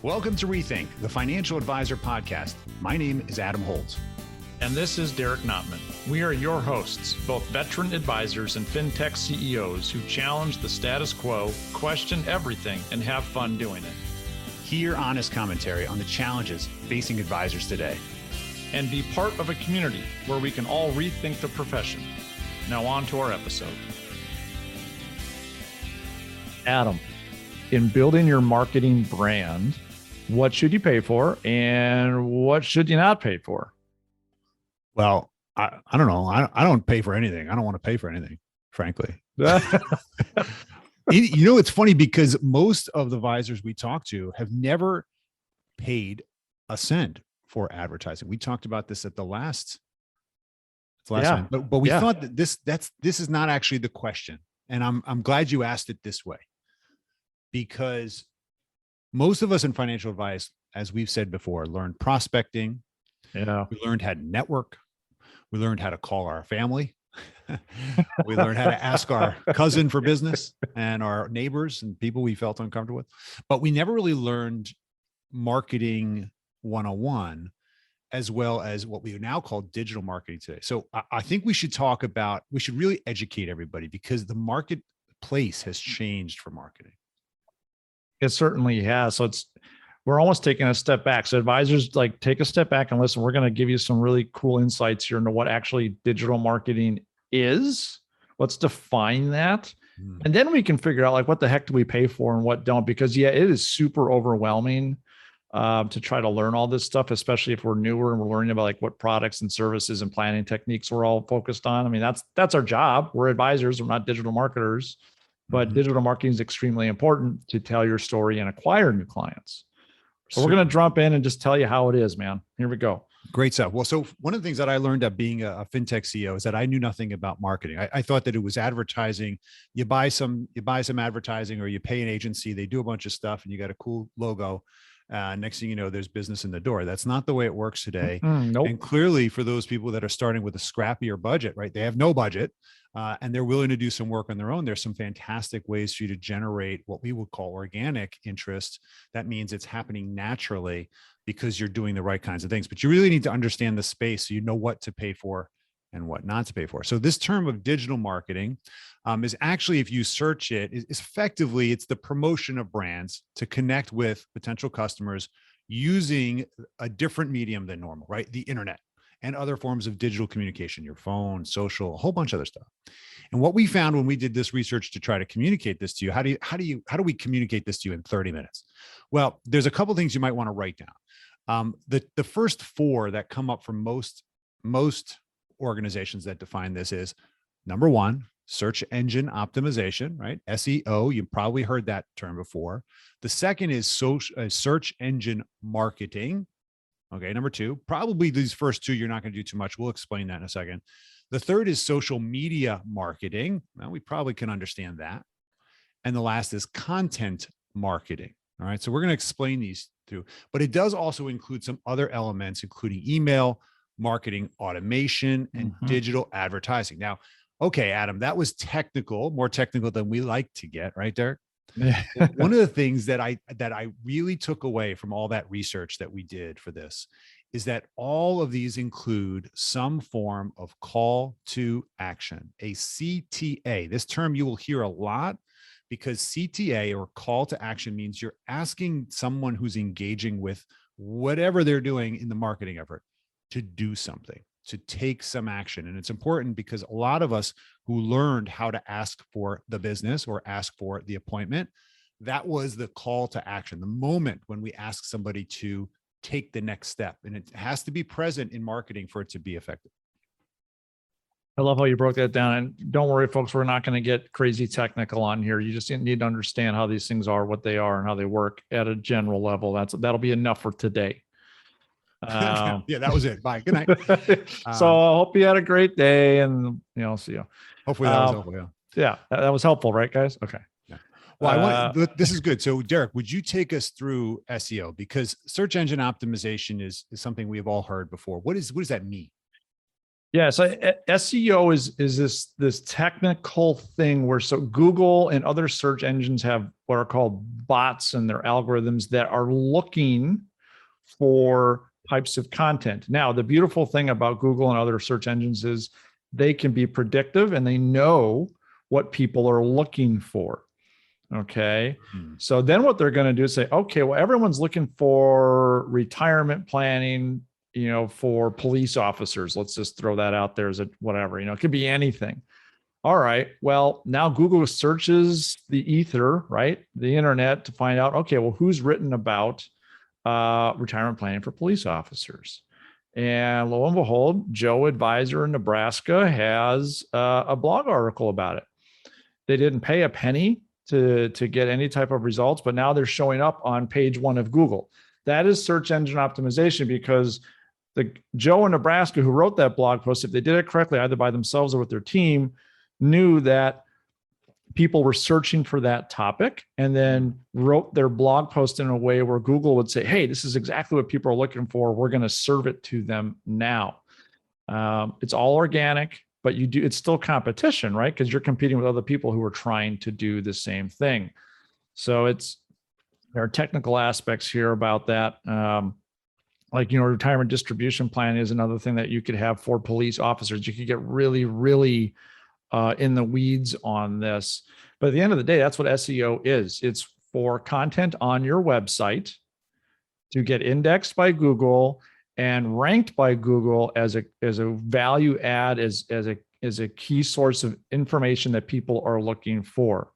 Welcome to Rethink, the Financial Advisor Podcast. My name is Adam Holtz. And this is Derek Notman. We are your hosts, both veteran advisors and fintech CEOs who challenge the status quo, question everything, and have fun doing it. Hear honest commentary on the challenges facing advisors today. And be part of a community where we can all rethink the profession. Now on to our episode. Adam, in building your marketing brand, what should you pay for and what should you not pay for? Well, I don't know. I don't pay for anything. I don't want to pay for anything, frankly. It's funny because most of the advisors we talk to have never paid a cent for advertising. We talked about this at the last time, but we thought that this is not actually the question. And I'm glad you asked it this way, because most of us in financial advice, as we've said before, learned prospecting. Yeah. We learned how to network. We learned how to call our family. We learned how to ask our cousin for business and our neighbors and people we felt uncomfortable with. But we never really learned marketing 101, as well as what we now call digital marketing today. So I think we should really educate everybody, because the marketplace has changed for marketing. It certainly has. So we're almost taking a step back. So advisors, take a step back and listen. We're going to give you some really cool insights here into what actually digital marketing is. Let's define that. And then we can figure out what the heck do we pay for and what don't, because it is super overwhelming to try to learn all this stuff, especially if we're newer and we're learning about what products and services and planning techniques we're all focused on. I mean, that's our job. We're advisors. We're not digital marketers. But digital marketing is extremely important to tell your story and acquire new clients. So we're going to jump in and just tell you how it is, man. Here we go. Great stuff. Well, so one of the things that I learned at being a fintech CEO is that I knew nothing about marketing. I thought that it was advertising. You buy some advertising, or you pay an agency. They do a bunch of stuff, and you got a cool logo. Next thing you know, there's business in the door. That's not the way it works today. Nope. And clearly, for those people that are starting with a scrappier budget, right? They have no budget. And they're willing to do some work on their own. There's some fantastic ways for you to generate what we would call organic interest. That means it's happening naturally because you're doing the right kinds of things. But you really need to understand the space so you know what to pay for and what not to pay for. So this term of digital marketing is actually, if you search it, is effectively, it's the promotion of brands to connect with potential customers using a different medium than normal, right? The internet and other forms of digital communication, your phone, social, a whole bunch of other stuff. And what we found when we did this research to try to communicate this to you, how do we communicate this to you in 30 minutes? Well, there's a couple of things you might want to write down. The first four that come up from most organizations that define this is, number one, search engine optimization, right? SEO, you've probably heard that term before. The second is search engine marketing. Okay, number two, probably these first two, you're not going to do too much. We'll explain that in a second. The third is social media marketing. Well, we probably can understand that. And the last is content marketing. All right, so we're going to explain these through, but it does also include some other elements, including email marketing, automation, and digital advertising. Now, okay, Adam, that was technical, more technical than we like to get, right, Derek? One of the things that I really took away from all that research that we did for this is that all of these include some form of call to action, a CTA. This term you will hear a lot, because CTA, or call to action, means you're asking someone who's engaging with whatever they're doing in the marketing effort to do something, to take some action. And it's important because a lot of us who learned how to ask for the business or ask for the appointment, that was the call to action, the moment when we ask somebody to take the next step. And it has to be present in marketing for it to be effective. I love how you broke that down. And don't worry, folks, we're not going to get crazy technical on here. You just need to understand how these things are, what they are, and how they work at a general level. That'll be enough for today. Yeah, that was it. Bye. Good night. So I hope you had a great day, and see you. Hopefully that was helpful. Yeah. Yeah, that was helpful, right, guys? Okay. Yeah. Well, this is good. So Derek, would you take us through SEO? Because search engine optimization is something we've all heard before. What does that mean? Yeah, so SEO is this technical thing where so Google and other search engines have what are called bots and their algorithms that are looking for types of content. Now, the beautiful thing about Google and other search engines is they can be predictive and they know what people are looking for. Okay. So then what they're going to do is say, okay, well, everyone's looking for retirement planning, for police officers. Let's just throw that out there as a whatever, it could be anything. All right. Well, now Google searches the ether, right? The internet to find out, okay, well, who's written about retirement planning for police officers? And lo and behold, Joe Advisor in Nebraska has a blog article about it. They didn't pay a penny to get any type of results, but now they're showing up on page 1 of Google. That is search engine optimization, because the Joe in Nebraska who wrote that blog post, if they did it correctly, either by themselves or with their team, knew that people were searching for that topic and then wrote their blog post in a way where Google would say, hey, this is exactly what people are looking for. We're going to serve it to them now. It's all organic, but it's still competition, right? Because you're competing with other people who are trying to do the same thing. So there are technical aspects here about that. Retirement distribution plan is another thing that you could have for police officers. You could get really, really in the weeds on this. But at the end of the day, that's what SEO is. It's for content on your website to get indexed by Google and ranked by Google as a value add, as a key source of information that people are looking for.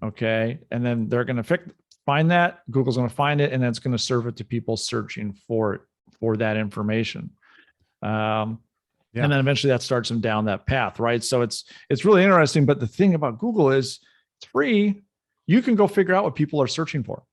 Okay. And then they're going to find that. Google's going to find it, and then it's going to serve it to people searching for that information. And then eventually that starts them down that path, right? So it's really interesting. But the thing about Google is it's free. You can go figure out what people are searching for,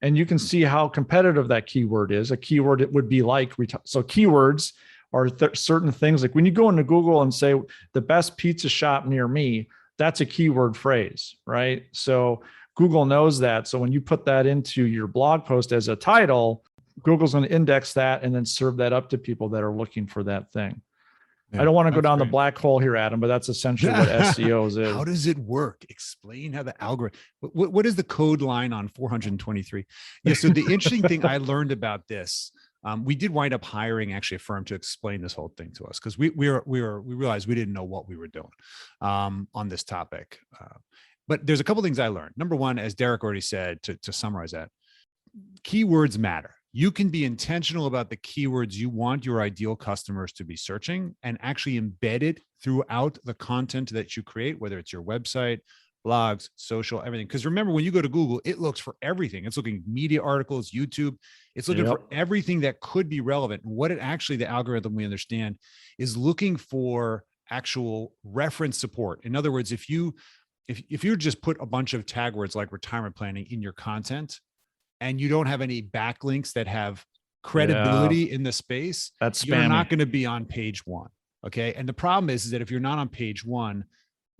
and you can see how competitive that keyword is. A keyword, it would be like, so keywords are certain things. Like when you go into Google and say the best pizza shop near me, that's a keyword phrase, right? So Google knows that. So when you put that into your blog post as a title, Google's going to index that and then serve that up to people that are looking for that thing. Yeah, I don't want to go down the black hole here, Adam, but that's essentially what SEO is. How does it work? Explain how the algorithm, what is the code line on 423? Yeah. So the interesting thing I learned about this, we did wind up hiring actually a firm to explain this whole thing to us, because we realized we didn't know what we were doing on this topic. But there's a couple of things I learned. Number one, as Derek already said, to summarize that, keywords matter. You can be intentional about the keywords you want your ideal customers to be searching and actually embed it throughout the content that you create, whether it's your website, blogs, social, everything. Because remember, when you go to Google, it looks for everything. It's looking at media articles, YouTube. It's looking for everything that could be relevant. And what it actually, the algorithm, we understand, is looking for actual reference support. In other words, if you just put a bunch of tag words like retirement planning in your content, and you don't have any backlinks that have credibility in the space, you're not going to be on page 1. Okay. And the problem is that if you're not on page 1,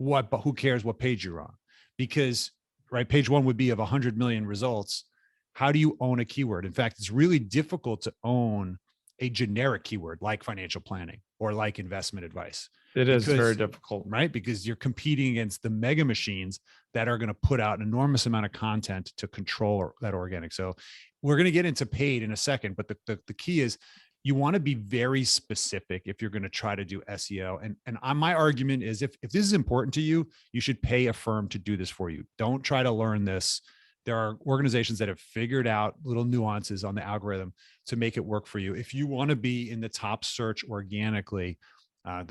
but who cares what page you're on? Because, right, page 1 would be of 100 million results. How do you own a keyword? In fact, it's really difficult to own a generic keyword like financial planning or like investment advice. It is very difficult, right? Because you're competing against the mega machines that are going to put out an enormous amount of content to control that organic. So we're going to get into paid in a second, but the key is you want to be very specific if you're going to try to do SEO. And my argument is if this is important to you, you should pay a firm to do this for you. Don't try to learn this. There are organizations that have figured out little nuances on the algorithm to make it work for you. If you want to be in the top search organically,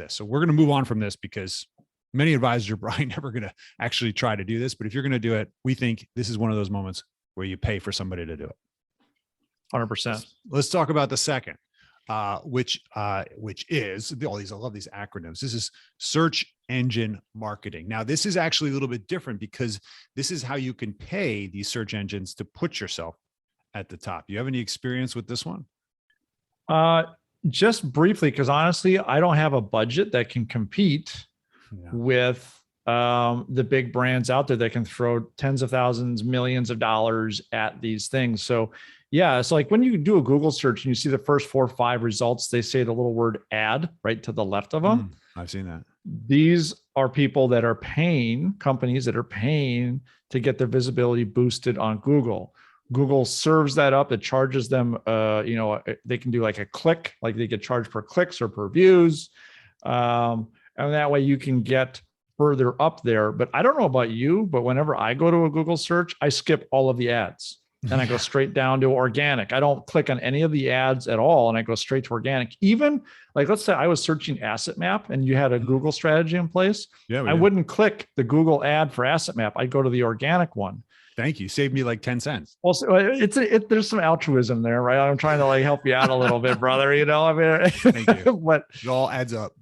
so we're going to move on from this because many advisors are probably never going to actually try to do this. But if you're going to do it, we think this is one of those moments where you pay for somebody to do it. 100%. Let's talk about the second, which is all these. I love these acronyms. This is search engine marketing. Now, this is actually a little bit different because this is how you can pay these search engines to put yourself at the top. You have any experience with this one? Just briefly, because honestly, I don't have a budget that can compete with the big brands out there that can throw tens of thousands, millions of dollars at these things. So Yeah. It's like when you do a Google search and you see the first 4 or 5 results, they say the little word ad right to the left of them. I've seen that. These are people that are paying, companies that are paying to get their visibility boosted on Google. Google serves that up. It charges them, they can do like a click, like they get charged per clicks or per views. And that way you can get further up there. But I don't know about you, but whenever I go to a Google search, I skip all of the ads and I go straight down to organic. I don't click on any of the ads at all. And I go straight to organic. Even like, let's say I was searching Asset Map and you had a Google strategy in place. Yeah, I wouldn't click the Google ad for Asset Map. I'd go to the organic one. Thank you. Saved me like 10 cents. Also, there's some altruism there, right? I'm trying to like help you out a little bit, brother. I mean, thank you. But it all adds up.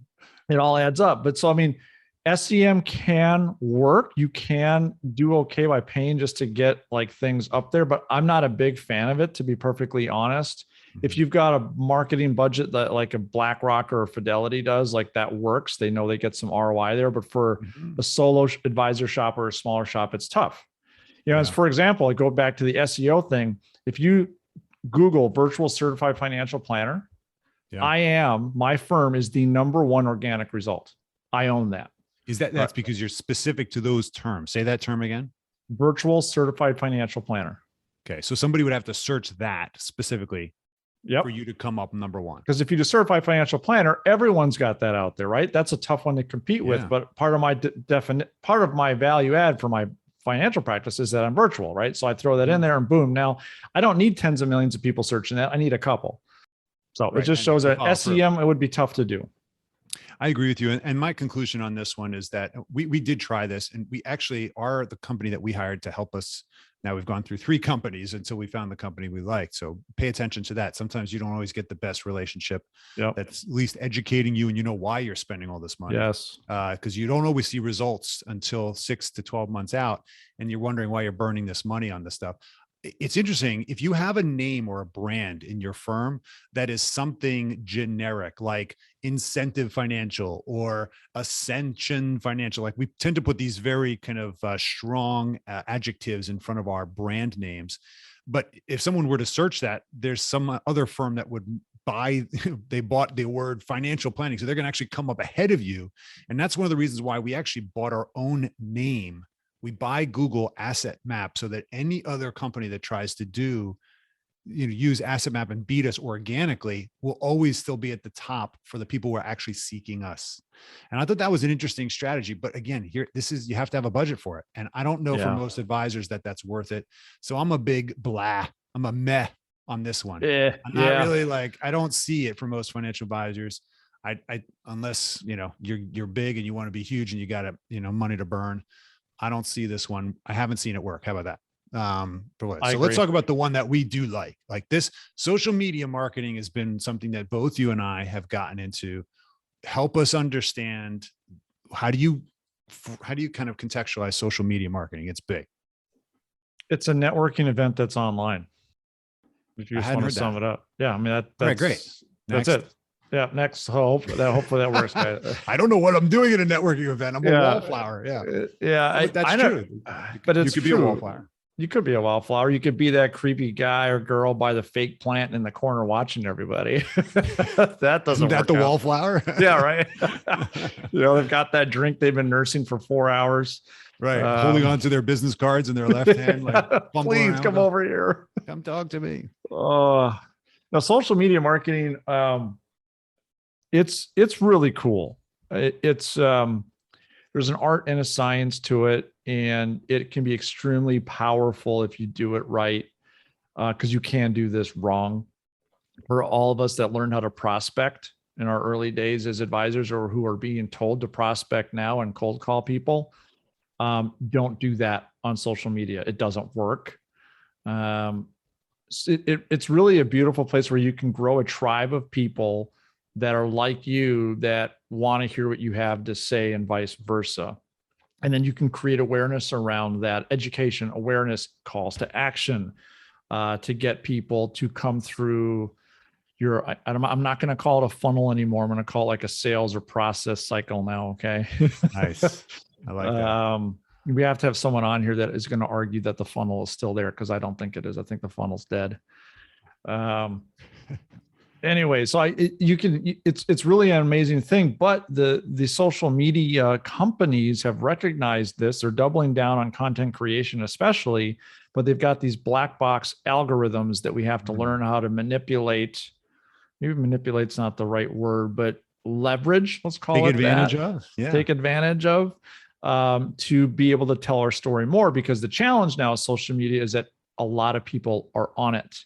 It all adds up. But so, I mean, SEM can work. You can do okay by paying just to get like things up there, but I'm not a big fan of it, to be perfectly honest. If you've got a marketing budget that like a BlackRock or a Fidelity does, like that works. They know they get some ROI there, but for a solo advisor shop or a smaller shop, it's tough. As for example, I go back to the SEO thing. If you Google virtual certified financial planner, my firm is the #1 organic result. I own that. That's because you're specific to those terms. Say that term again. Virtual certified financial planner. Okay. So somebody would have to search that specifically for you to come up #1. Because if you do certified financial planner, everyone's got that out there, right? That's a tough one to compete with. But part of my value add for my financial practice is that I'm virtual, right? So I throw that in there and boom. Now I don't need tens of millions of people searching that. I need a couple. So it just shows that SEM, it would be tough to do. I agree with you. And my conclusion on this one is that we did try this, and we actually are the company that we hired to help us. Now we've gone through 3 companies until we found the company we liked. So pay attention to that. Sometimes you don't always get the best relationship that's at least educating you and you know why you're spending all this money. Yes. Because you don't always see results until 6 to 12 months out, and you're wondering why you're burning this money on this stuff. It's interesting. If you have a name or a brand in your firm that is something generic, like Incentive Financial or Ascension Financial, like we tend to put these very kind of strong adjectives in front of our brand names. But if someone were to search that, there's some other firm that would they bought the word financial planning. So they're going to actually come up ahead of you. And that's one of the reasons why we actually bought our own name. We buy Google Asset Map so that any other company that tries to use Asset Map and beat us organically will always still be at the top for the people who are actually seeking us. And I thought that was an interesting strategy. But again, you have to have a budget for it. And I don't know for most advisors that that's worth it. So I'm a big I'm a meh on this one. I'm not really I don't see it for most financial advisors. Unless, you're big and you want to be huge and you got money to burn. I don't see this one. I haven't seen it work. How about that? So let's talk about the one that we do like this. Social media marketing has been something that both you and I have gotten into. Help us understand, how do you kind of contextualize social media marketing? It's big. It's a networking event that's online. If you just want to sum it up. Yeah. I mean, that's great. That's it. Yeah. Next, hopefully that works, guys. I don't know what I'm doing at a networking event. I'm a wallflower. Yeah. That's true. But it's you could be a wallflower. You could be a wallflower. You could be that creepy guy or girl by the fake plant in the corner watching everybody. That doesn't Isn't that work the out. wallflower? Yeah, right. They've got that drink they've been nursing for 4 hours. Right. Holding on to their business cards in their left hand. Please come over here. Come talk to me. Now, social media marketing, it's really cool. There's an art and a science to it, and it can be extremely powerful if you do it right, because you can do this wrong. For all of us that learned how to prospect in our early days as advisors, or who are being told to prospect now and cold call people, don't do that on social media. It doesn't work. It's really a beautiful place where you can grow a tribe of people that are like you, that want to hear what you have to say, and vice versa. And then you can create awareness around that, education, awareness, calls to action, to get people to come through I'm not going to call it a funnel anymore. I'm going to call it like a sales or process cycle now. Okay. Nice. I like that. we have to have someone on here that is going to argue that the funnel is still there, because I don't think it is. I think the funnel's dead. Anyway, so it's really an amazing thing, but the social media companies have recognized this. They're doubling down on content creation, especially, but they've got these black box algorithms that we have to learn how to manipulate. Maybe manipulate's not the right word, but leverage, let's call Take it advantage that. of, yeah. Take advantage of, to be able to tell our story more, because the challenge now with social media is that a lot of people are on it.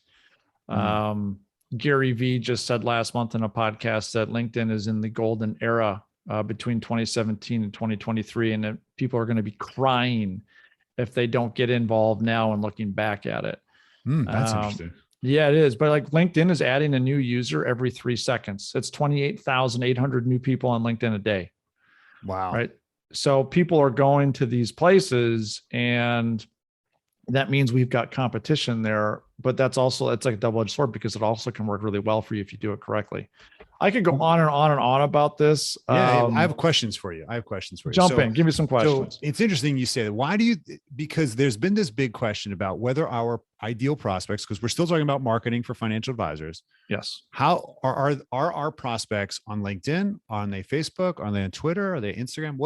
Gary Vee just said last month in a podcast that LinkedIn is in the golden era between 2017 and 2023, and that people are going to be crying if they don't get involved now and looking back at it. That's interesting. Yeah, it is. But like LinkedIn is adding a new user every 3 seconds. It's 28,800 new people on LinkedIn a day. Wow. Right. So people are going to these places, and that means we've got competition there, but it's like a double-edged sword, because it also can work really well for you if you do it correctly. I could go on and on and on about this. Yeah, I have questions for you. Jump in, give me some questions. So it's interesting you say that. Because there's been this big question about whether our ideal prospects, because we're still talking about marketing for financial advisors. Yes. How are our prospects on LinkedIn? Are they Facebook? Are they on Twitter? Are they Instagram?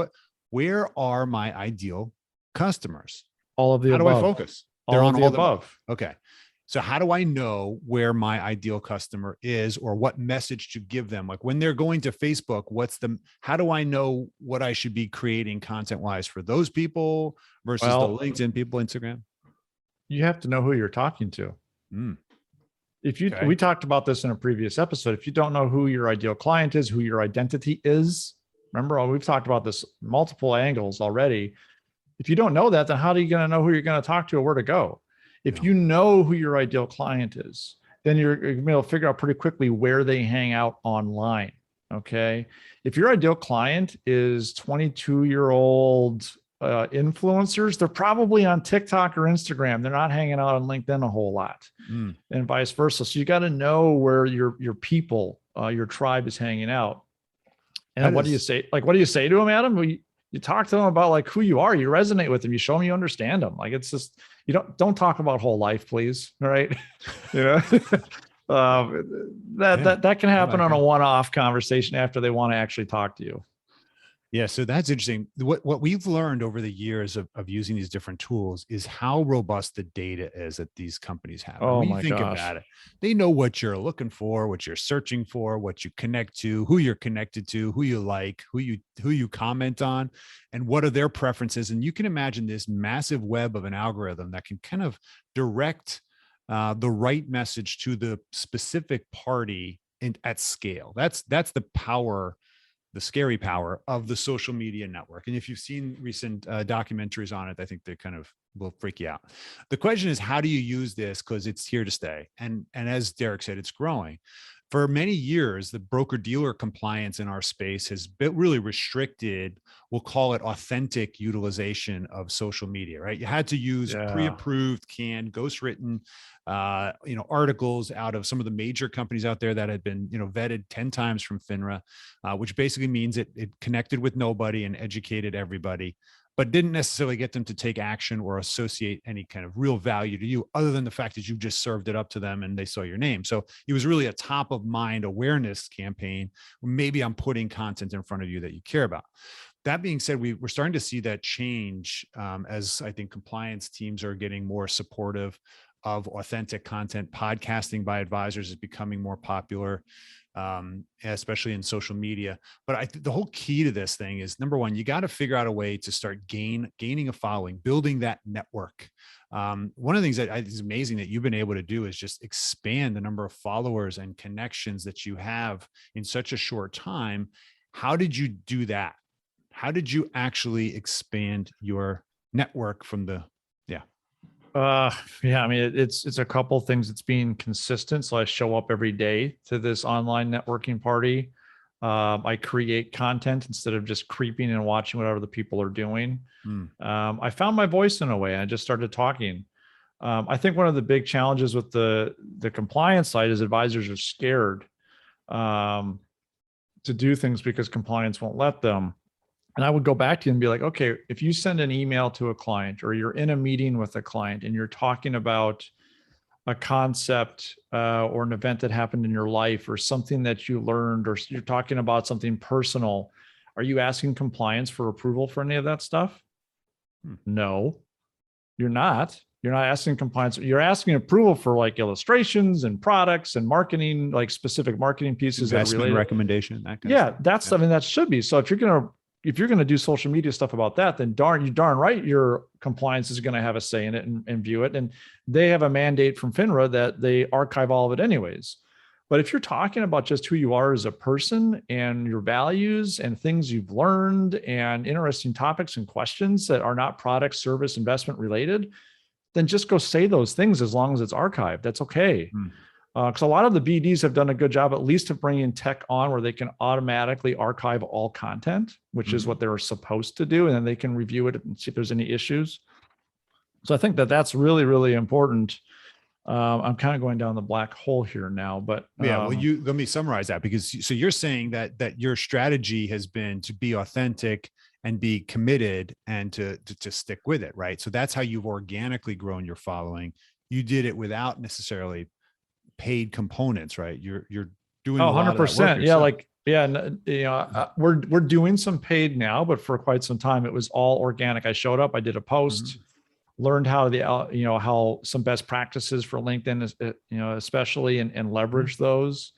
Where are my ideal customers? All of the above. How do I focus? They're on all the above. Okay. So how do I know where my ideal customer is, or what message to give them? Like when they're going to Facebook, how do I know what I should be creating content wise for those people versus the LinkedIn people, Instagram? You have to know who you're talking to. We talked about this in a previous episode. If you don't know who your ideal client is, who your identity is, remember, we've talked about this multiple angles already. If you don't know that, then how are you going to know who you're going to talk to or where to go? If you know who your ideal client is, then you're going to be able to figure out pretty quickly where they hang out online. Okay. If your ideal client is 22-year-old influencers, they're probably on TikTok or Instagram. They're not hanging out on LinkedIn a whole lot, and vice versa. So you got to know where your people, your tribe is hanging out. And what do you say? Like, what do you say to them, Adam? You talk to them about like who you are. You resonate with them. You show them you understand them. Like, it's just, you don't talk about whole life, please. All right. That can happen on a one-off conversation after they want to actually talk to you. Yeah. So that's interesting. What we've learned over the years of using these different tools is how robust the data is that these companies have. Oh, when my you think gosh. about it, they know what you're looking for, what you're searching for, what you connect to, who you're connected to, who you like, who you comment on, and what are their preferences. And you can imagine this massive web of an algorithm that can kind of direct the right message to the specific party at scale. That's the power, the scary power of the social media network. And if you've seen recent documentaries on it, I think they kind of will freak you out. The question is, how do you use this? Because it's here to stay. And as Derek said, it's growing. For many years, the broker-dealer compliance in our space has been really restricted. We'll call it authentic utilization of social media, right? You had to use pre-approved, canned, ghostwritten, articles out of some of the major companies out there that had been, vetted 10 times from FINRA, which basically means it connected with nobody and educated everybody, but didn't necessarily get them to take action or associate any kind of real value to you, other than the fact that you just served it up to them and they saw your name. So it was really a top of mind awareness campaign. Maybe I'm putting content in front of you that you care about. That being said, we're starting to see that change as I think compliance teams are getting more supportive of authentic content. Podcasting by advisors is becoming more popular, especially in social media. But I think the whole key to this thing is, number one, you got to figure out a way to start gaining a following, building that network. One of the things that is amazing that you've been able to do is just expand the number of followers and connections that you have in such a short time. How did you do that? How did you actually expand your network from the, I mean, it's a couple things. It's being consistent. So I show up every day to this online networking party. I create content instead of just creeping and watching whatever the people are doing. I found my voice in a way. I just started talking. I think one of the big challenges with the compliance side is advisors are scared to do things because compliance won't let them. And I would go back to you and be like, okay, if you send an email to a client or you're in a meeting with a client and you're talking about a concept or an event that happened in your life or something that you learned, or you're talking about something personal, are you asking compliance for approval for any of that stuff? No, you're not. You're not asking compliance. You're asking approval for like illustrations and products and marketing, like specific marketing pieces that are Investment related. recommendation, that kind of Yeah, stuff. that's Yeah. something that should be. So if you're gonna do social media stuff about that, then darn right your compliance is gonna have a say in it and view it. And they have a mandate from FINRA that they archive all of it anyways. But if you're talking about just who you are as a person and your values and things you've learned and interesting topics and questions that are not product, service, investment related, then just go say those things as long as it's archived. That's okay. Hmm. Because a lot of the BDs have done a good job, at least of bringing tech on where they can automatically archive all content, which is what they're supposed to do. And then they can review it and see if there's any issues. So I think that that's really, really important. I'm kind of going down the black hole here now, but Yeah, well, let me summarize that, because so you're saying that your strategy has been to be authentic and be committed and to stick with it, right? So that's how you've organically grown your following. You did it without necessarily paid components, right? You're doing a lot of that work 100%. Yeah. yourself. Like, yeah. We're doing some paid now, but for quite some time, it was all organic. I showed up, I did a post, learned how how some best practices for LinkedIn is, especially and leverage those.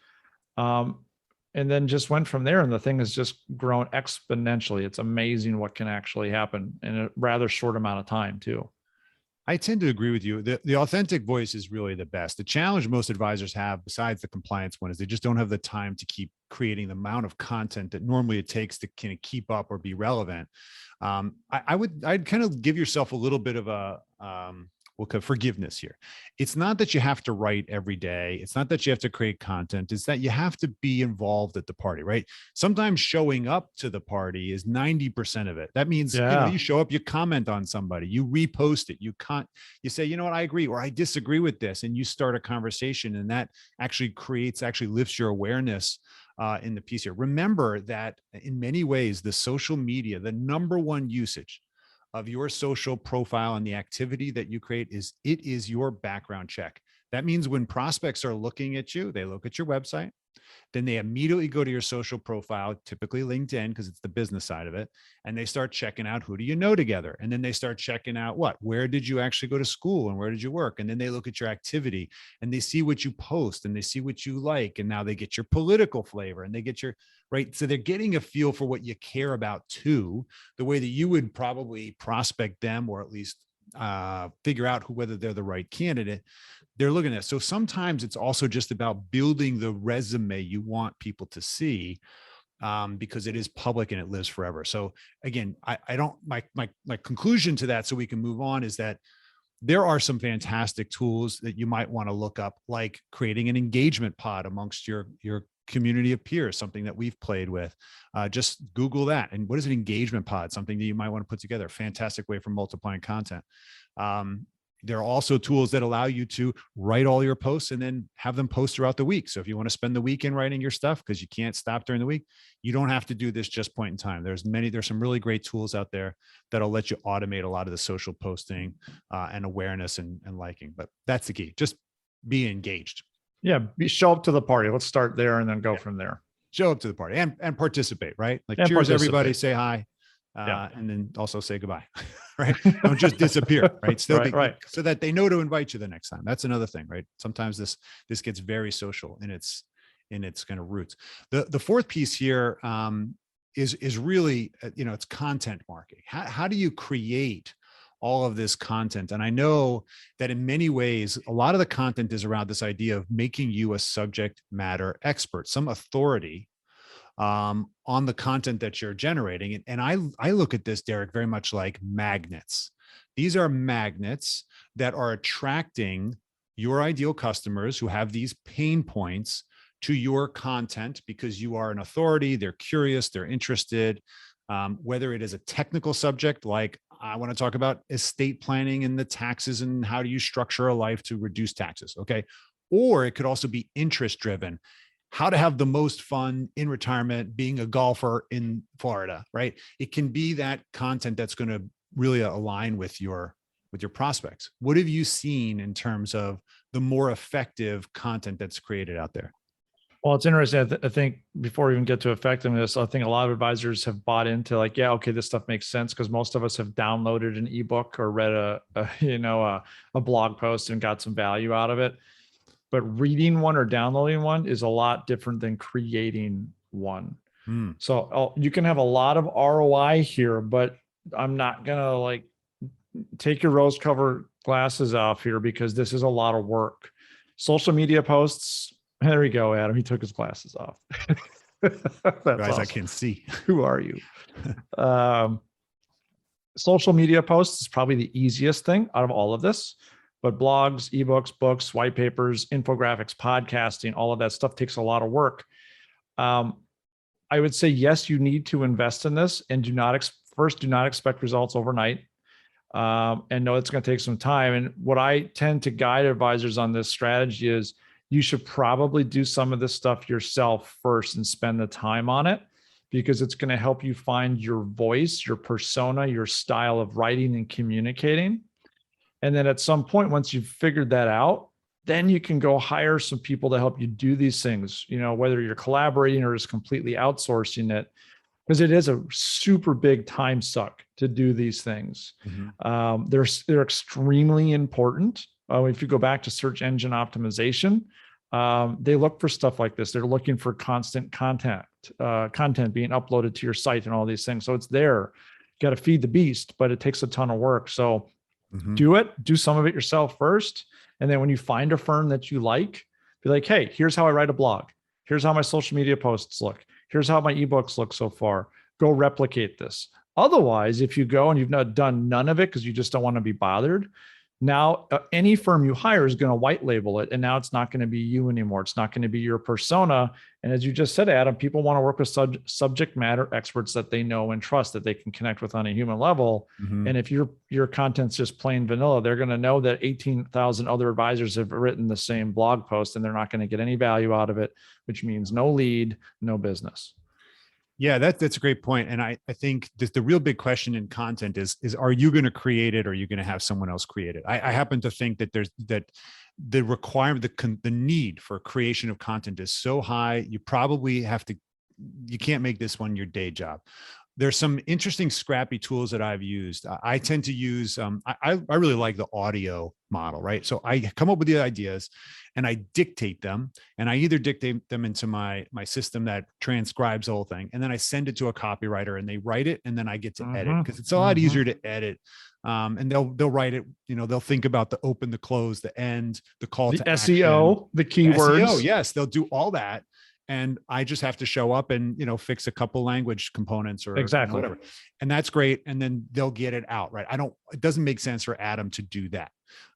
And then just went from there. And the thing has just grown exponentially. It's amazing what can actually happen in a rather short amount of time too. I tend to agree with you. The authentic voice is really the best. The challenge most advisors have, besides the compliance one, is they just don't have the time to keep creating the amount of content that normally it takes to kind of keep up or be relevant. I'd kind of give yourself a little bit of a forgiveness here. It's not that you have to write every day. It's not that you have to create content. It's that you have to be involved at the party, right? Sometimes showing up to the party is 90% of it. That means, you show up, you comment on somebody, you repost it, you say, you know what, I agree, or I disagree with this. And you start a conversation, and that actually lifts your awareness in the piece here. Remember that in many ways, the social media, the number one usage of your social profile and the activity that you create is your background check. That means when prospects are looking at you, they look at your website, then they immediately go to your social profile, typically LinkedIn, because it's the business side of it. And they start checking out, who do you know together? And then they start checking out where did you actually go to school and where did you work? And then they look at your activity and they see what you post and they see what you like. And now they get your political flavor and they get right. So they're getting a feel for what you care about too, the way that you would probably prospect them, or at least figure out whether they're the right candidate. They're looking at it. So sometimes it's also just about building the resume you want people to see, because it is public and it lives forever. So again, my conclusion to that, so we can move on, is that there are some fantastic tools that you might want to look up, like creating an engagement pod amongst your community of peers, something that we've played with. Just Google that. And what is an engagement pod? Something that you might want to put together. Fantastic way for multiplying content. There are also tools that allow you to write all your posts and then have them post throughout the week. So if you want to spend the weekend writing your stuff because you can't stop during the week, you don't have to do this just point in time. There's some really great tools out there that'll let you automate a lot of the social posting and awareness and liking. But that's the key. Just be engaged. Yeah. Show up to the party. Let's start there and then go from there. Show up to the party and participate, right? Like, cheers, everybody, say hi. And then also say goodbye, right? Don't just disappear, right? Still right. So that they know to invite you the next time. That's another thing, right? Sometimes this gets very social in its kind of roots. The fourth piece here is really, it's content marketing. How do you create all of this content? And I know that in many ways, a lot of the content is around this idea of making you a subject matter expert, some authority on the content that you're generating. And I look at this, Derek, very much like magnets. These are magnets that are attracting your ideal customers who have these pain points to your content because you are an authority. They're curious, they're interested, whether it is a technical subject, like I want to talk about estate planning and the taxes and how do you structure a life to reduce taxes. Okay. Or it could also be interest driven. how to have the most fun in retirement being a golfer in Florida, right? It can be that content that's going to really align with your prospects. What have you seen in terms of the more effective content that's created out there? Well, it's interesting. I think before we even get to effectiveness, I think a lot of advisors have bought into like, yeah, okay, this stuff makes sense because most of us have downloaded an ebook or read a blog post and got some value out of it. But reading one or downloading one is a lot different than creating one. So you can have a lot of ROI here, but I'm not gonna like take your rose covered glasses off here because this is a lot of work. Social media posts. There we go, Adam. He took his glasses off. That's Guys, awesome. I can see. Who are you? Social media posts is probably the easiest thing out of all of this, but blogs, ebooks, books, white papers, infographics, podcasting, all of that stuff takes a lot of work. I would say, yes, you need to invest in this and do not expect results overnight. And know it's going to take some time. And what I tend to guide advisors on this strategy is you should probably do some of this stuff yourself first and spend the time on it because it's going to help you find your voice, your persona, your style of writing and communicating. And then at some point, once you've figured that out, then you can go hire some people to help you do these things, whether you're collaborating or just completely outsourcing it, because it is a super big time suck to do these things. Mm-hmm. They're extremely important. If you go back to search engine optimization, they look for stuff like this. They're looking for constant content being uploaded to your site and all these things. So it's there. You got to feed the beast, but it takes a ton of work. So do some of it yourself first. And then when you find a firm that you like, be like, hey, here's how I write a blog. Here's how my social media posts look. Here's how my ebooks look so far. Go replicate this. Otherwise, if you go and you've not done none of it because you just don't want to be bothered, now any firm you hire is going to white label it. And now it's not going to be you anymore. It's not going to be your persona. And as you just said, Adam, people want to work with subject matter experts that they know and trust, that they can connect with on a human level. Mm-hmm. And if your content's just plain vanilla, they're going to know that 18,000 other advisors have written the same blog post and they're not going to get any value out of it, which means no lead, no business. Yeah, that's a great point. And I think the real big question in content is are you going to create it or are you going to have someone else create it? I happen to think that the requirement, the need for creation of content is so high, you probably you can't make this one your day job. There's some interesting scrappy tools that I've used. I tend to use, I really like the audio model, right? So I come up with the ideas and I dictate them, and I either dictate them into my system that transcribes the whole thing, and then I send it to a copywriter and they write it, and then I get to edit because it's a lot easier to edit. And they'll write it, they'll think about the open, the close, the end, the call to SEO, action, the keywords. SEO, yes, they'll do all that. And I just have to show up and, fix a couple language components or exactly whatever. And that's great. And then they'll get it out, right? It doesn't make sense for Adam to do that.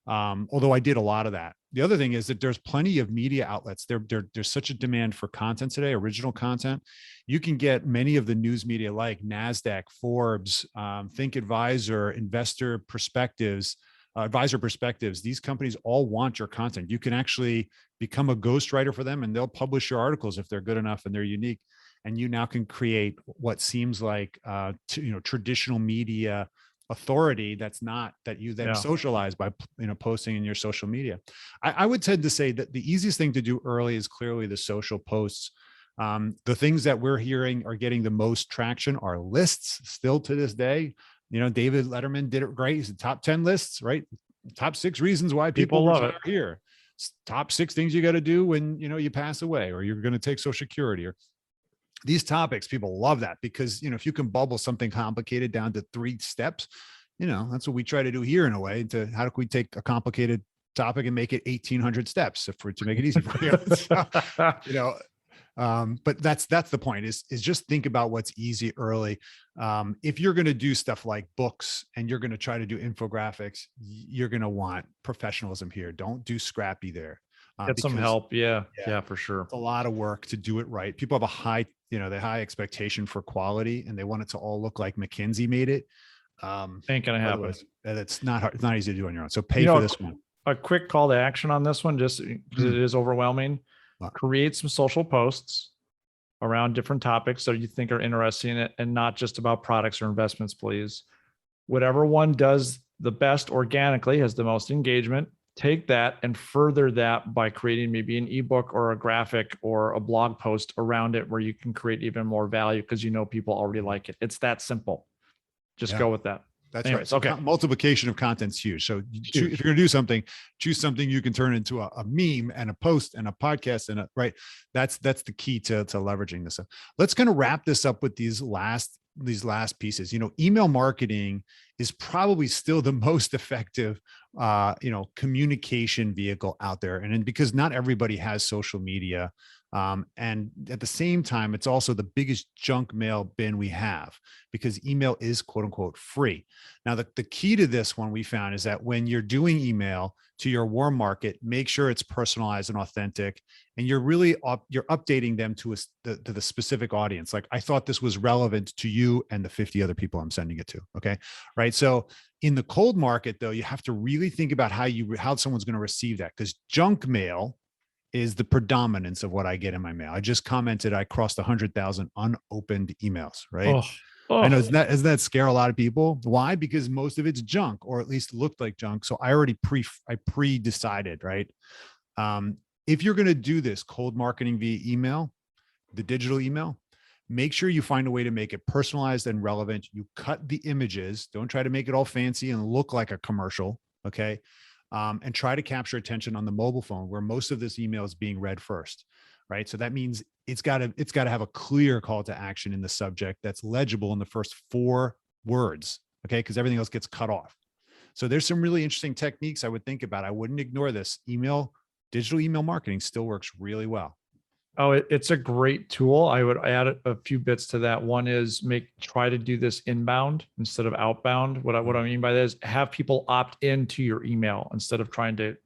Although I did a lot of that. The other thing is that there's plenty of media outlets. There's such a demand for content today, original content. You can get many of the news media like NASDAQ, Forbes, Think Advisor, Investor Perspectives, Advisor Perspectives. These companies all want your content. You can actually become a ghostwriter for them and they'll publish your articles if they're good enough and they're unique. And you now can create what seems like traditional media authority that's not, that you then socialize by posting in your social media. I would tend to say that the easiest thing to do early is clearly the social posts. The things that we're hearing are getting the most traction are lists still to this day. David Letterman did it great. He's the top 10 lists, right? Top 6 reasons why people love it here. Top 6 things you got to do when, you pass away or you're going to take Social Security, or these topics. People love that because, if you can bubble something complicated down to 3 steps, that's what we try to do here in a way. To how do we take a complicated topic and make it 1,800 steps to make it easy for you? So, but that's the point is just think about what's easy early. If you're going to do stuff like books and you're going to try to do infographics, you're going to want professionalism here. Don't do scrappy there. Get some help. Yeah, for sure. It's a lot of work to do it right. People have a high, the high expectation for quality and they want it to all look like McKinsey made it. Ain't going to happen. It's not hard. It's not easy to do on your own. So pay for this one. A quick call to action on this one, just because it is overwhelming. Wow. create some social posts around different topics that you think are interesting and not just about products or investments, please. Whatever one does the best organically, has the most engagement, take that and further that by creating maybe an ebook or a graphic or a blog post around it where you can create even more value because you know people already like it. It's that simple. Just go with that. That's Anyways, right. So okay. multiplication of content's huge. So if you're going to do something, choose something you can turn into a meme and a post and a podcast and right. That's the key to leveraging this. Let's kind of wrap this up with these last pieces. Email marketing is probably still the most effective, communication vehicle out there. And because not everybody has social media, and at the same time, it's also the biggest junk mail bin we have because email is quote unquote free. Now, the key to this one we found is that when you're doing email to your warm market, make sure it's personalized and authentic, and you're really you're updating them to the specific audience. Like, I thought this was relevant to you and the 50 other people I'm sending it to. Okay, right. So in the cold market, though, you have to really think about how someone's going to receive that, because junk mail is the predominance of what I get in my mail. I just commented I crossed 100,000 unopened emails, right? I know, doesn't that scare a lot of people? Why? Because most of it's junk, or at least looked like junk. So I already pre-decided, right? If you're going to do this cold marketing via email, the digital email, make sure you find a way to make it personalized and relevant. You cut the images. Don't try to make it all fancy and look like a commercial, okay? And try to capture attention on the mobile phone where most of this email is being read first, right? So that means it's got to have a clear call to action in the subject that's legible in the first 4 words, okay? Because everything else gets cut off. So there's some really interesting techniques I would think about. I wouldn't ignore this. Digital email marketing still works really well. Oh, it's a great tool. I would add a few bits to that. One is try to do this inbound instead of outbound. What I mean by that is have people opt into your email instead of trying to,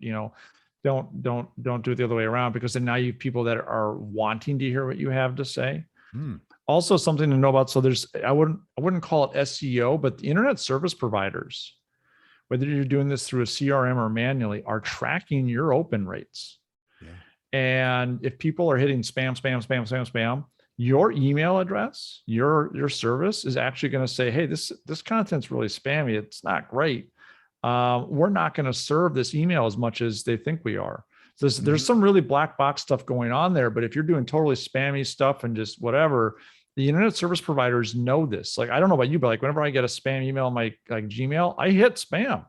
don't do it the other way around, because then now you have people that are wanting to hear what you have to say. Also, something to know about. So I wouldn't call it SEO, but the internet service providers, whether you're doing this through a CRM or manually, are tracking your open rates. And if people are hitting spam, your email address, your service is actually going to say, hey, this content's really spammy. It's not great. We're not going to serve this email as much as they think we are. So there's some really black box stuff going on there. But if you're doing totally spammy stuff and just whatever, the internet service providers know this. Like, I don't know about you, but like whenever I get a spam email in my Gmail, I hit spam.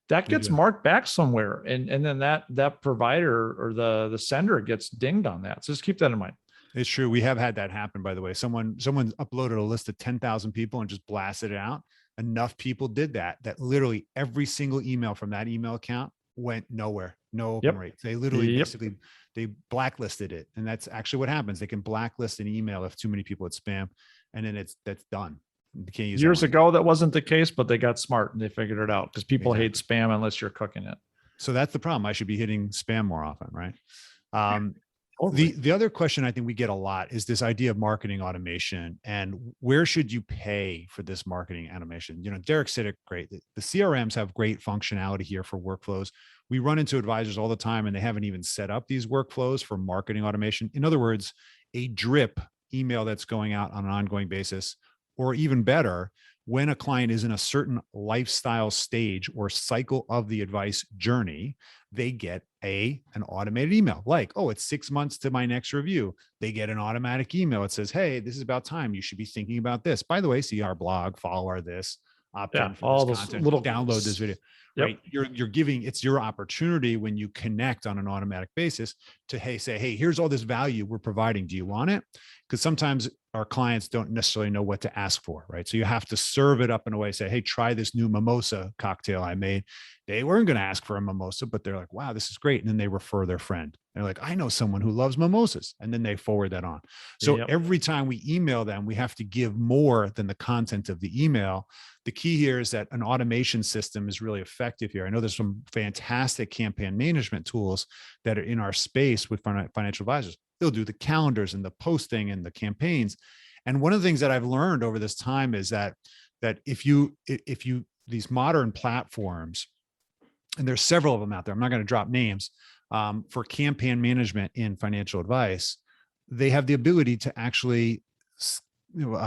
That gets marked back somewhere, and then that provider or the sender gets dinged on that. So just keep that in mind. It's true. We have had that happen, by the way. Someone uploaded a list of 10,000 people and just blasted it out. Enough people did that literally every single email from that email account went nowhere, no open rates. They literally basically they blacklisted it, and that's actually what happens. They can blacklist an email if too many people hit spam, and then that's done. Years ago, that wasn't the case, but they got smart and they figured it out because people hate spam unless you're cooking it. So that's the problem. I should be hitting spam more often, right? The other question I think we get a lot is this idea of marketing automation and where should you pay for this marketing automation? Derek said it great. The CRMs have great functionality here for workflows. We run into advisors all the time and they haven't even set up these workflows for marketing automation. In other words, a drip email that's going out on an ongoing basis. Or even better, when a client is in a certain lifestyle stage or cycle of the advice journey, they get an automated email like, oh, it's 6 months to my next review. They get an automatic email. It says, hey, this is about time. You should be thinking about this. By the way, see our blog, follow our this, opt in for all this content, download this video. Right. You're giving, it's your opportunity when you connect on an automatic basis to, say, hey, here's all this value we're providing. Do you want it? Because sometimes our clients don't necessarily know what to ask for, right? So you have to serve it up in a way, say, hey, try this new mimosa cocktail I made. They weren't going to ask for a mimosa, but they're like, wow, this is great. And then they refer their friend. They're like, I know someone who loves mimosas. And then they forward that on. So every time we email them, we have to give more than the content of the email. The key here is that an automation system is really effective here. I know there's some fantastic campaign management tools that are in our space with financial advisors. They'll do the calendars and the posting and the campaigns. And one of the things that I've learned over this time is that if you these modern platforms, and there's several of them out there, I'm not going to drop names, for campaign management in financial advice, they have the ability to actually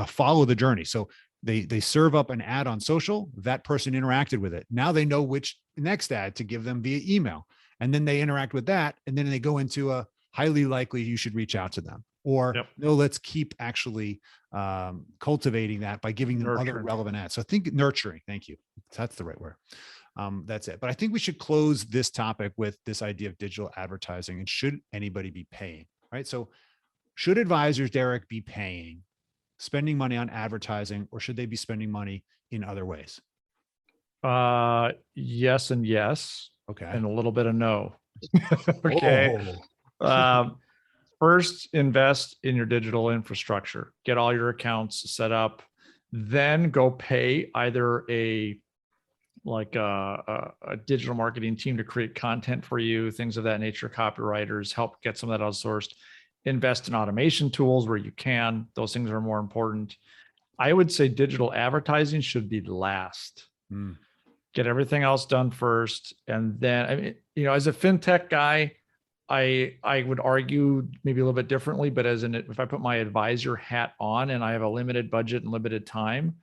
follow the journey. So they serve up an ad on social, that person interacted with it. Now they know which next ad to give them via email. And then they interact with that. And then they go into a highly likely you should reach out to them. Or no, let's keep actually cultivating that by giving them other relevant ads. So I think nurturing, thank you. That's the right word. That's it. But I think we should close this topic with this idea of digital advertising and should anybody be paying, right? So should advisors, Derek, be paying, spending money on advertising, or should they be spending money in other ways? Yes and yes. Okay. And a little bit of no. Okay. First, invest in your digital infrastructure. Get all your accounts set up. Then go pay either a digital marketing team to create content for you, things of that nature, copywriters, help get some of that outsourced. Invest in automation tools where you can. Those things are more important. I would say digital advertising should be last. Get everything else done first. And then, I mean, as a fintech guy, I would argue maybe a little bit differently, but if I put my advisor hat on and I have a limited budget and limited time,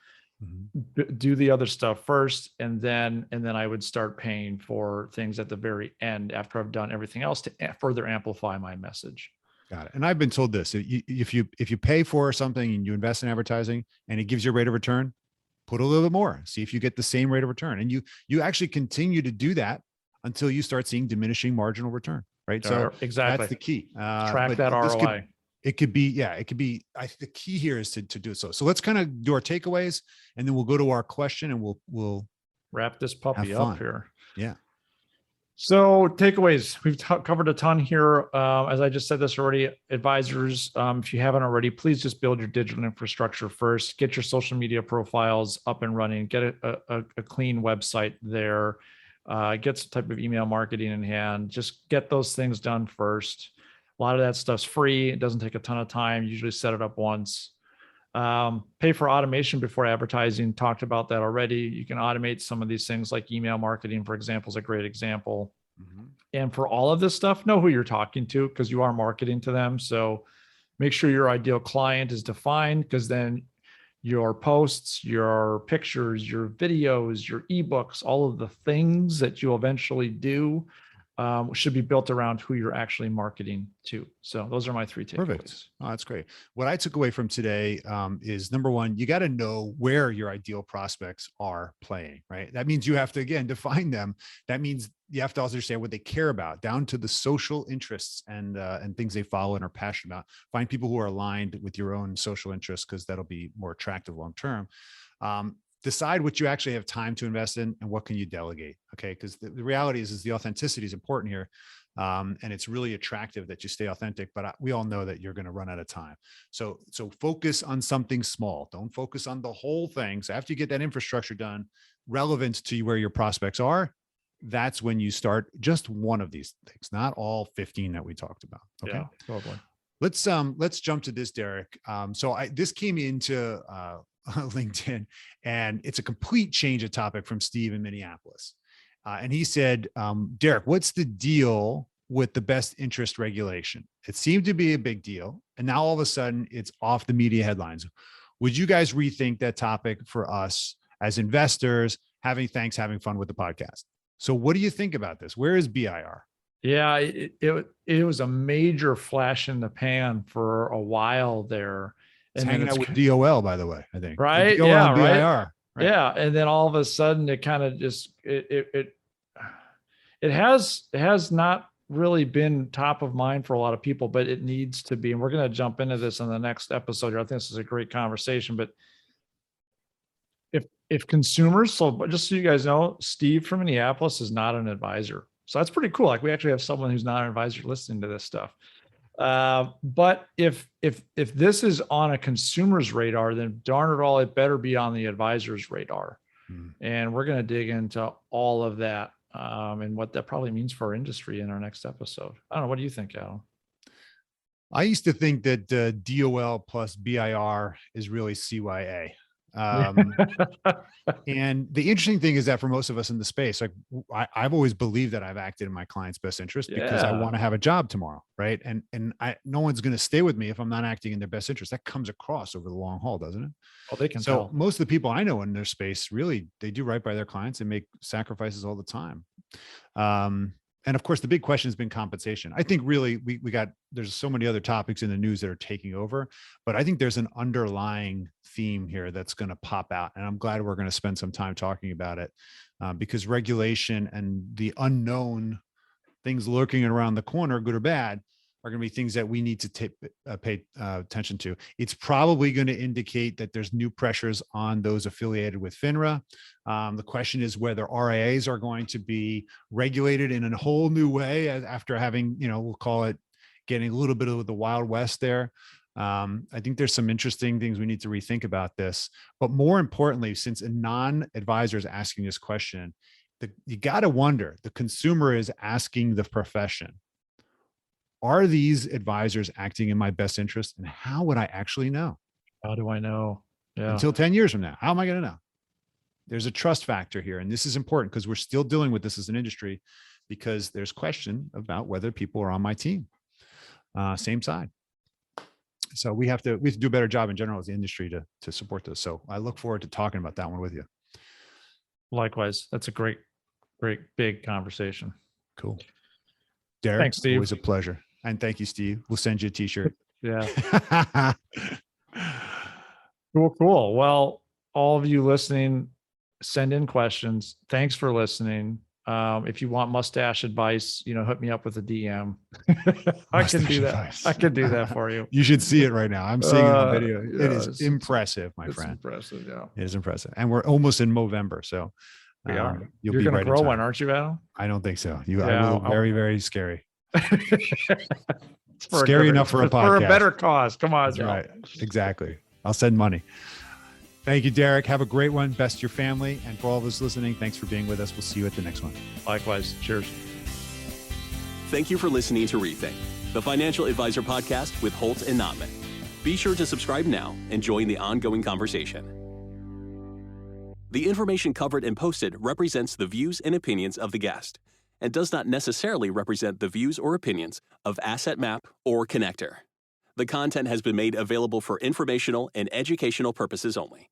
do the other stuff first, and then I would start paying for things at the very end after I've done everything else to further amplify my message. Got it. And I've been told this: if you pay for something and you invest in advertising and it gives you a rate of return, put a little bit more. See if you get the same rate of return, and you actually continue to do that until you start seeing diminishing marginal return. Right. So exactly, that's the key. Track that ROI. It could be. The key here is to do so. So let's kind of do our takeaways, and then we'll go to our question, and we'll wrap this puppy up here. Yeah. So takeaways, we've covered a ton here. As I just said this already, advisors, if you haven't already, please just build your digital infrastructure first. Get your social media profiles up and running. Get a clean website there. Get some type of email marketing in hand. Just get those things done first. A lot of that stuff's free. It doesn't take a ton of time. Usually set it up once. Pay for automation before advertising. Talked about that already. You can automate some of these things, like email marketing, for example, is a great example. And for all of this stuff, know who you're talking to, because you are marketing to them. So make sure your ideal client is defined, because then your posts, your pictures, your videos, your ebooks, all of the things that you eventually do should be built around who you're actually marketing to. So those are my 3 takeaways. Perfect. Oh, that's great. What I took away from today is, number one, you got to know where your ideal prospects are playing, right? That means you have to, again, define them. That means you have to also understand what they care about, down to the social interests and things they follow and are passionate about. Find people who are aligned with your own social interests, because that'll be more attractive long-term. Decide what you actually have time to invest in and what can you delegate. Okay. Because the reality is the authenticity is important here. And it's really attractive that you stay authentic, but we all know that you're going to run out of time. So focus on something small. Don't focus on the whole thing. So after you get that infrastructure done, relevant to where your prospects are, that's when you start just one of these things, not all 15 that we talked about. Okay. Yeah, totally. Let's jump to this, Derek. This came into LinkedIn, and it's a complete change of topic from Steve in Minneapolis. And he said, Derek, what's the deal with the best interest regulation? It seemed to be a big deal, and now all of a sudden it's off the media headlines. Would you guys rethink that topic for us as investors, having fun with the podcast? So what do you think about this? Where is BIR? Yeah, it was a major flash in the pan for a while there. It's hanging out with DOL, by the way, I think. Right. DOL yeah. and BIR. Right. Right. Yeah. And then all of a sudden it kind of just, it has not really been top of mind for a lot of people, but it needs to be. And we're going to jump into this in the next episode here. I think this is a great conversation, but if consumers, so just so you guys know, Steve from Minneapolis is not an advisor. So that's pretty cool. Like, we actually have someone who's not an advisor listening to this stuff. But if this is on a consumer's radar, then darn it all, it better be on the advisor's radar. And we're going to dig into all of that and what that probably means for our industry in our next episode. I don't know. What do you think, Al? I used to think that DOL plus BIR is really CYA. And the interesting thing is that for most of us in the space, like I've always believed that I've acted in my client's best interest because I want to have a job tomorrow, right? And no one's going to stay with me if I'm not acting in their best interest. That comes across over the long haul, doesn't it? Oh, they can So tell. most of the people I know in their space, really, they do right by their clients and make sacrifices all the time. And of course, the big question has been compensation. I think really there's so many other topics in the news that are taking over, but I think there's an underlying theme here that's going to pop out. And I'm glad we're going to spend some time talking about it because regulation and the unknown things lurking around the corner, good or bad, are going to be things that we need to pay attention to. It's probably going to indicate that there's new pressures on those affiliated with FINRA. The question is whether RIAs are going to be regulated in a whole new way after having, we'll call it getting a little bit of the Wild West there. I think there's some interesting things we need to rethink about this. But more importantly, since a non-advisor is asking this question, you got to wonder, the consumer is asking the profession, are these advisors acting in my best interest? And how would I actually know? How do I know? Yeah. Until 10 years from now, how am I going to know? There's a trust factor here. And this is important because we're still dealing with this as an industry because there's question about whether people are on my team, same side. So we have to do a better job in general as the industry to support this. So I look forward to talking about that one with you. Likewise. That's a great, big conversation. Cool. Derek, thanks, Steve. Always a pleasure. And thank you, Steve. We'll send you a t-shirt. Yeah. Cool. Well, all of you listening, send in questions. Thanks for listening. If you want mustache advice, hook me up with a DM. I can do that. Advice. I can do that for you. You should see it right now. I'm seeing it on video. Yeah, it is impressive, my friend. Impressive. Yeah. It is impressive. And we're almost in November. So we are. You're going to grow one, aren't you, Adam? I don't think so. Very, very scary. For scary enough for a podcast. For a better cause. Come on. That's right. Exactly. I'll send money. Thank you, Derek. Have a great one. Best to your family. And for all of us listening, thanks for being with us. We'll see you at the next one. Likewise. Cheers. Thank you for listening to Rethink, the Financial Advisor Podcast with Holt and Notman. Be sure to subscribe now and join the ongoing conversation. The information covered and posted represents the views and opinions of the guest and does not necessarily represent the views or opinions of AssetMap or Connector. The content has been made available for informational and educational purposes only.